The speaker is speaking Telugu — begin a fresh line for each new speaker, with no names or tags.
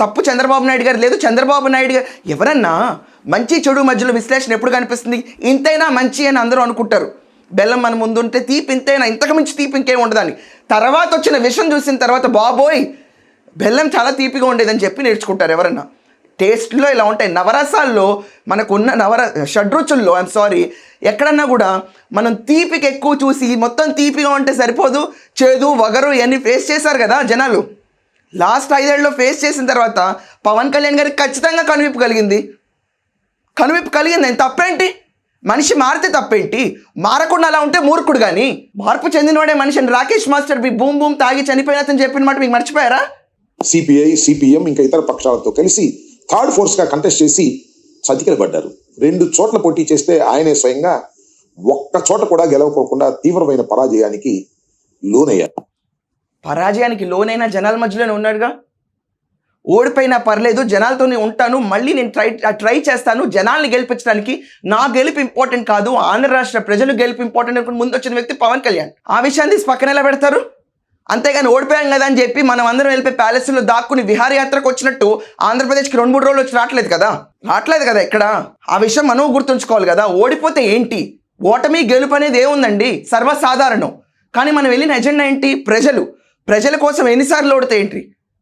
తప్పు చంద్రబాబు నాయుడు గారు లేదు. చంద్రబాబు నాయుడు గారు ఎవరన్నా మంచి చెడు మధ్యలో విశ్లేషణ ఎప్పుడు కనిపిస్తుంది? ఇంతైనా మంచి అని అందరూ అనుకుంటారు. బెల్లం మన ముందు ఉంటే తీపి ఇంతైనా, ఇంతకు మించి తీపి ఇంకేం ఉండదని. తర్వాత వచ్చిన విషయం చూసిన తర్వాత బాబోయ్ బెల్లం చాలా తీపిగా ఉండేదని చెప్పి నేర్చుకుంటారు ఎవరన్నా. టేస్ట్లో ఇలా ఉంటాయి. నవరసాల్లో మనకున్న షడ్రుచుల్లో ఎక్కడన్నా కూడా మనం తీపికి ఎక్కువ చూసి మొత్తం తీపిగా ఉంటే సరిపోదు, చేదు వగరు ఇవన్నీ ఫేస్ చేశారు కదా జనాలు. లాస్ట్ 5 ఏళ్ళలో ఫేస్ చేసిన తర్వాత పవన్ కళ్యాణ్ గారికి ఖచ్చితంగా కనువిప్పు కలిగింది. తప్పేంటి? మనిషి మారితే తప్పేంటి? మారకుండా అలా ఉంటే మూర్ఖుడు. కానీ మార్పు చెందినవాడే మనిషిని. రాకేష్ మాస్టర్ బూమ్ బూమ్ తాగి చనిపోయినని చెప్పిన మాట మీకు మర్చిపోయారా?
సిపిఐ, సిపిఎం ఇంకా ఇతర పక్షాలతో కలిసి థర్డ్ ఫోర్స్ గా కంటెస్ట్ చేసి చతికిల పడ్డారు. 2 చోట్ల పోటీ చేస్తే ఆయనే స్వయంగా ఒక్క చోట కూడా గెలవకోకుండా తీవ్రమైన పరాజయానికి లోనయ్యారు.
పరాజయానికి లోనైనా జనాల మధ్యలోనే ఉన్నాడుగా. ఓడిపోయినా పర్లేదు, జనాలతోనే ఉంటాను, మళ్ళీ నేను ట్రై చేస్తాను జనాల్ని గెలిపించడానికి. నా గెలుపు ఇంపార్టెంట్ కాదు, ఆంధ్ర రాష్ట్ర ప్రజలు గెలుపు ఇంపార్టెంట్ అనుకుని ముందు వచ్చిన వ్యక్తి పవన్ కళ్యాణ్. ఆ విషయాన్ని తీసి పక్కన ఎలా పెడతారు? అంతేగాని ఓడిపోయాం కదా అని చెప్పి మనం అందరం వెళ్ళిపోయి ప్యాలెస్లో దాక్కుని విహారయాత్రకు వచ్చినట్టు ఆంధ్రప్రదేశ్కి 2-3 రోజులు వచ్చి రావట్లేదు కదా ఇక్కడ. ఆ విషయం మనం గుర్తుంచుకోవాలి కదా. ఓడిపోతే ఏంటి, ఓటమి గెలుపు అనేది ఏముందండి, సర్వసాధారణం. కానీ మనం వెళ్ళిన ఎజెండా ఏంటి? ప్రజల కోసం ఎన్నిసార్లు ఓడితే ఏంటి?